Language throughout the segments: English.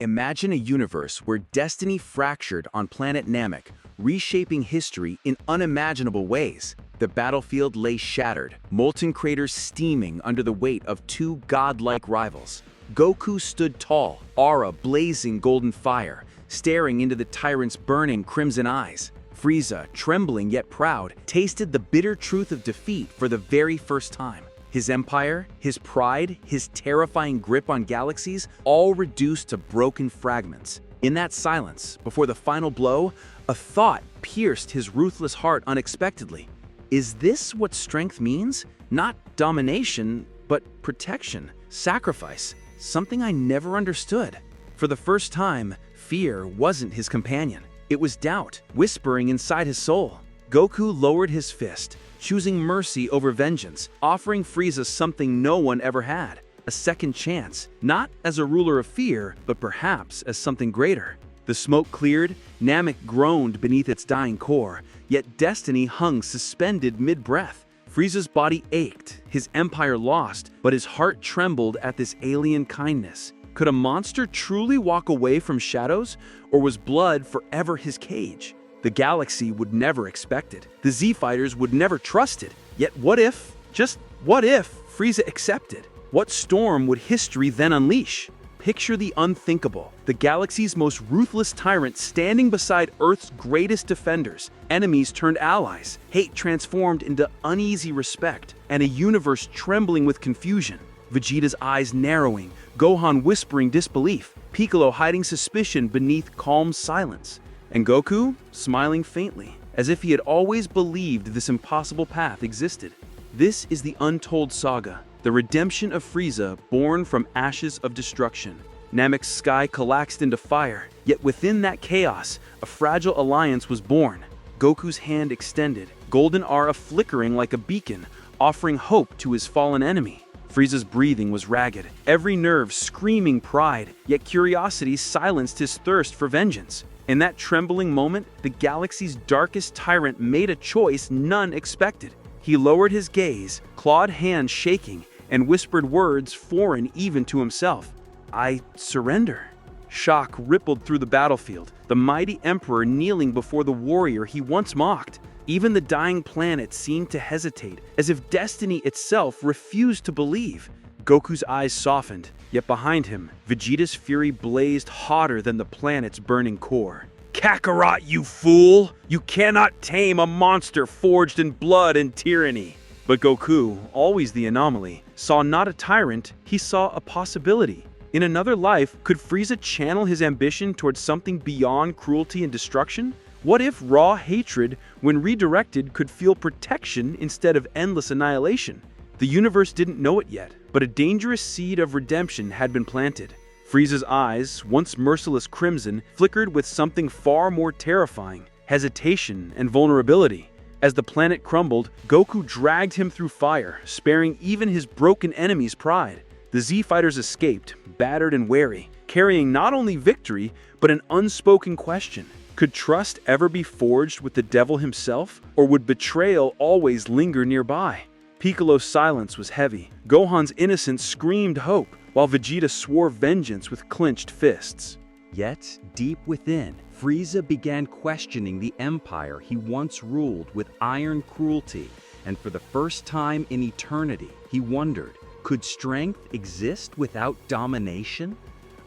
Imagine a universe where destiny fractured on Planet Namek, reshaping history in unimaginable ways. The battlefield lay shattered, molten craters steaming under the weight of two godlike rivals. Goku stood tall, aura blazing golden fire, staring into the Tyrant's burning crimson eyes. Frieza, trembling yet proud, tasted the bitter truth of defeat for the very first time. His empire, his pride, his terrifying grip on galaxies, all reduced to broken fragments. In that silence, before the final blow, a thought pierced his ruthless heart unexpectedly. Is this what strength means? Not domination, but protection, sacrifice, something I never understood. For the first time, fear wasn't his companion. It was doubt, whispering inside his soul. Goku lowered his fist, choosing mercy over vengeance, offering Frieza something no one ever had, a second chance, not as a ruler of fear, but perhaps as something greater. The smoke cleared, Namek groaned beneath its dying core, yet destiny hung suspended mid-breath. Frieza's body ached, his empire lost, but his heart trembled at this alien kindness. Could a monster truly walk away from shadows, or was blood forever his cage? The galaxy would never expect it. The Z-Fighters would never trust it. Yet what if, just what if, Frieza accepted? What storm would history then unleash? Picture the unthinkable, the galaxy's most ruthless tyrant standing beside Earth's greatest defenders. Enemies turned allies, hate transformed into uneasy respect, and a universe trembling with confusion. Vegeta's eyes narrowing, Gohan whispering disbelief, Piccolo hiding suspicion beneath calm silence. And Goku, smiling faintly, as if he had always believed this impossible path existed. This is the untold saga, the redemption of Frieza born from ashes of destruction. Namek's sky collapsed into fire, yet within that chaos, a fragile alliance was born. Goku's hand extended, golden aura flickering like a beacon, offering hope to his fallen enemy. Frieza's breathing was ragged, every nerve screaming pride, yet curiosity silenced his thirst for vengeance. In that trembling moment, the galaxy's darkest tyrant made a choice none expected. He lowered his gaze, clawed hands shaking, and whispered words foreign even to himself. "I surrender." Shock rippled through the battlefield, the mighty emperor kneeling before the warrior he once mocked. Even the dying planet seemed to hesitate, as if destiny itself refused to believe. Goku's eyes softened, yet behind him, Vegeta's fury blazed hotter than the planet's burning core. "Kakarot, you fool! You cannot tame a monster forged in blood and tyranny!" But Goku, always the anomaly, saw not a tyrant, he saw a possibility. In another life, could Frieza channel his ambition towards something beyond cruelty and destruction? What if raw hatred, when redirected, could feel protection instead of endless annihilation? The universe didn't know it yet, but a dangerous seed of redemption had been planted. Frieza's eyes, once merciless crimson, flickered with something far more terrifying: hesitation and vulnerability. As the planet crumbled, Goku dragged him through fire, sparing even his broken enemy's pride. The Z-Fighters escaped, battered and wary, carrying not only victory, but an unspoken question. Could trust ever be forged with the devil himself, or would betrayal always linger nearby? Piccolo's silence was heavy. Gohan's innocence screamed hope, while Vegeta swore vengeance with clenched fists. Yet, deep within, Frieza began questioning the empire he once ruled with iron cruelty, and for the first time in eternity, he wondered, could strength exist without domination?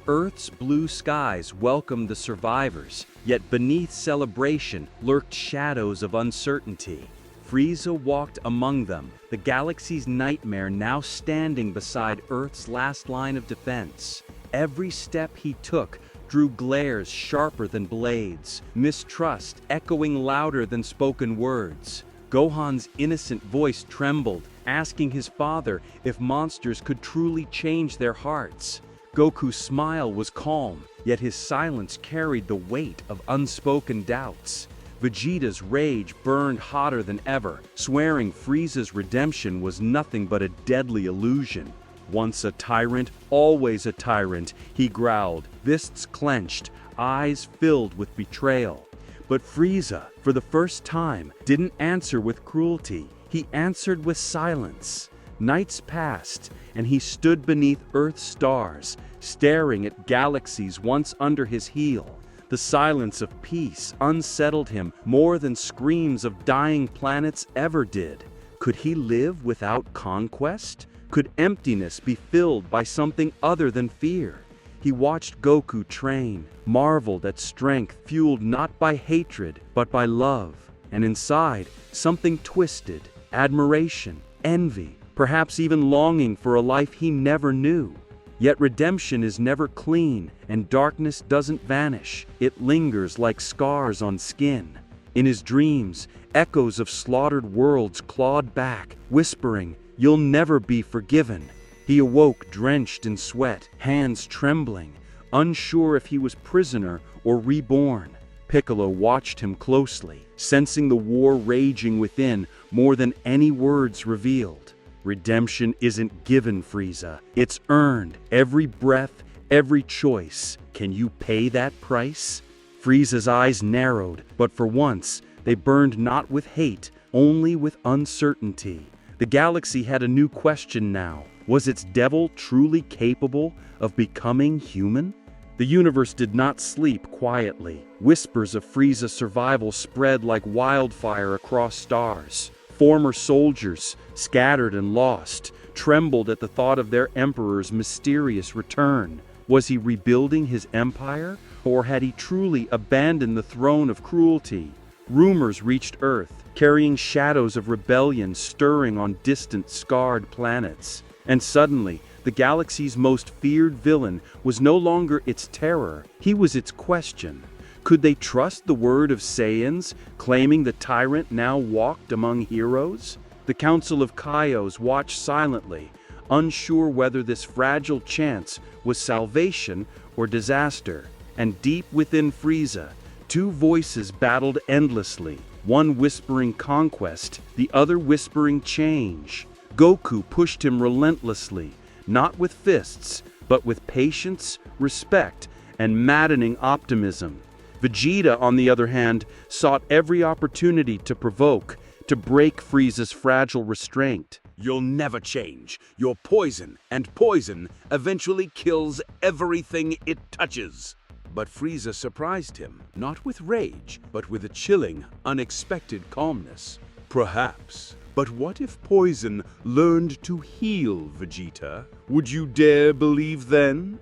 Earth's blue skies welcomed the survivors, yet beneath celebration lurked shadows of uncertainty. Frieza walked among them, the galaxy's nightmare now standing beside Earth's last line of defense. Every step he took drew glares sharper than blades, mistrust echoing louder than spoken words. Gohan's innocent voice trembled, asking his father if monsters could truly change their hearts. Goku's smile was calm, yet his silence carried the weight of unspoken doubts. Vegeta's rage burned hotter than ever, swearing Frieza's redemption was nothing but a deadly illusion. Once a tyrant, always a tyrant, he growled, fists clenched, eyes filled with betrayal. But Frieza, for the first time, didn't answer with cruelty. He answered with silence. Nights passed, and he stood beneath Earth's stars, staring at galaxies once under his heel. The silence of peace unsettled him more than screams of dying planets ever did. Could he live without conquest? Could emptiness be filled by something other than fear? He watched Goku train, marveled at strength fueled not by hatred, but by love. And inside, something twisted, admiration, envy, perhaps even longing for a life he never knew. Yet redemption is never clean, and darkness doesn't vanish. It lingers like scars on skin. In his dreams, echoes of slaughtered worlds clawed back, whispering, "You'll never be forgiven." He awoke drenched in sweat, hands trembling, unsure if he was prisoner or reborn. Piccolo watched him closely, sensing the war raging within more than any words revealed. Redemption isn't given, Frieza. It's earned. Every breath, every choice. Can you pay that price? Frieza's eyes narrowed, but for once, they burned not with hate, only with uncertainty. The galaxy had a new question now. Was its devil truly capable of becoming human? The universe did not sleep quietly. Whispers of Frieza's survival spread like wildfire across stars. Former soldiers, scattered and lost, trembled at the thought of their emperor's mysterious return. Was he rebuilding his empire, or had he truly abandoned the throne of cruelty? Rumors reached Earth, carrying shadows of rebellion stirring on distant, scarred planets. And suddenly, the galaxy's most feared villain was no longer its terror, he was its question. Could they trust the word of Saiyans, claiming the Tyrant now walked among heroes? The Council of Kaios watched silently, unsure whether this fragile chance was salvation or disaster. And deep within Frieza, two voices battled endlessly, one whispering conquest, the other whispering change. Goku pushed him relentlessly, not with fists, but with patience, respect, and maddening optimism. Vegeta, on the other hand, sought every opportunity to provoke, to break Frieza's fragile restraint. You'll never change. You're poison, and poison eventually kills everything it touches. But Frieza surprised him, not with rage, but with a chilling, unexpected calmness. Perhaps. But what if poison learned to heal, Vegeta? Would you dare believe then?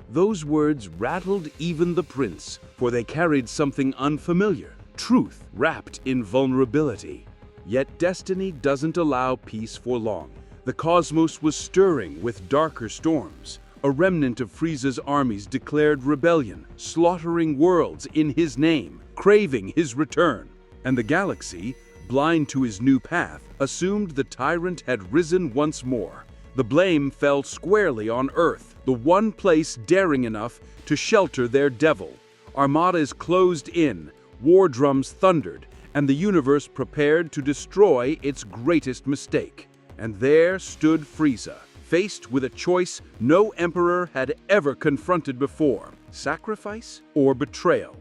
Those words rattled even the prince, for they carried something unfamiliar, truth wrapped in vulnerability. Yet destiny doesn't allow peace for long. The cosmos was stirring with darker storms. A remnant of Frieza's armies declared rebellion, slaughtering worlds in his name, craving his return. And the galaxy, blind to his new path, assumed the Tyrant had risen once more. The blame fell squarely on Earth, the one place daring enough to shelter their devil. Armadas closed in, war drums thundered, and the universe prepared to destroy its greatest mistake. And there stood Frieza, faced with a choice no emperor had ever confronted before: sacrifice or betrayal.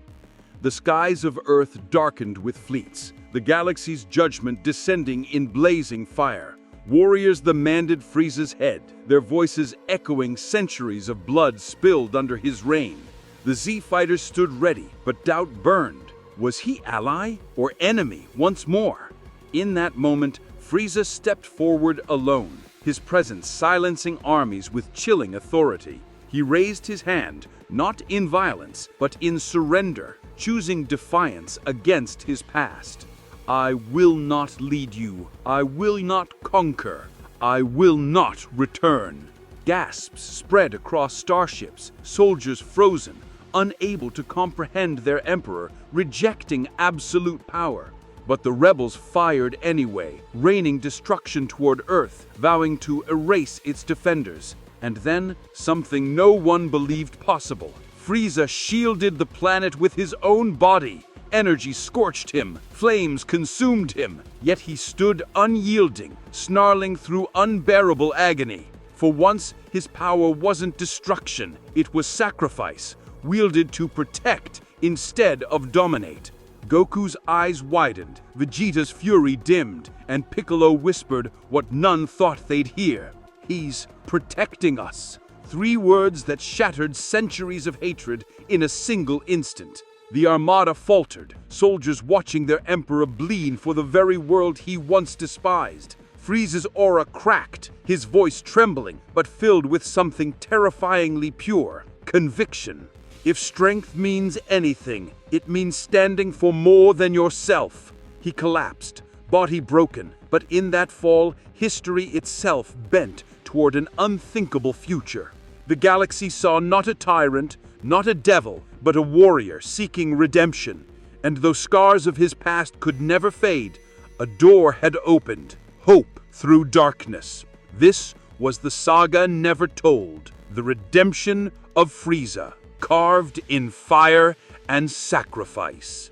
The skies of Earth darkened with fleets, the galaxy's judgment descending in blazing fire. Warriors demanded Frieza's head, their voices echoing centuries of blood spilled under his reign. The Z-fighters stood ready, but doubt burned. Was he ally or enemy once more? In that moment, Frieza stepped forward alone, his presence silencing armies with chilling authority. He raised his hand, not in violence, but in surrender, choosing defiance against his past. I will not lead you. I will not conquer. I will not return. Gasps spread across starships, soldiers frozen, unable to comprehend their emperor, rejecting absolute power. But the rebels fired anyway, raining destruction toward Earth, vowing to erase its defenders. And then, something no one believed possible. Frieza shielded the planet with his own body. Energy scorched him, flames consumed him, yet he stood unyielding, snarling through unbearable agony. For once, his power wasn't destruction, it was sacrifice, wielded to protect instead of dominate. Goku's eyes widened, Vegeta's fury dimmed, and Piccolo whispered what none thought they'd hear. "He's protecting us." 3 words that shattered centuries of hatred in a single instant. The Armada faltered, soldiers watching their emperor bleed for the very world he once despised. Frieza's aura cracked, his voice trembling, but filled with something terrifyingly pure: conviction. If strength means anything, it means standing for more than yourself. He collapsed, body broken, but in that fall, history itself bent toward an unthinkable future. The galaxy saw not a tyrant, not a devil, but a warrior seeking redemption. And though scars of his past could never fade, a door had opened: hope through darkness. This was the saga never told, the redemption of Frieza, carved in fire and sacrifice.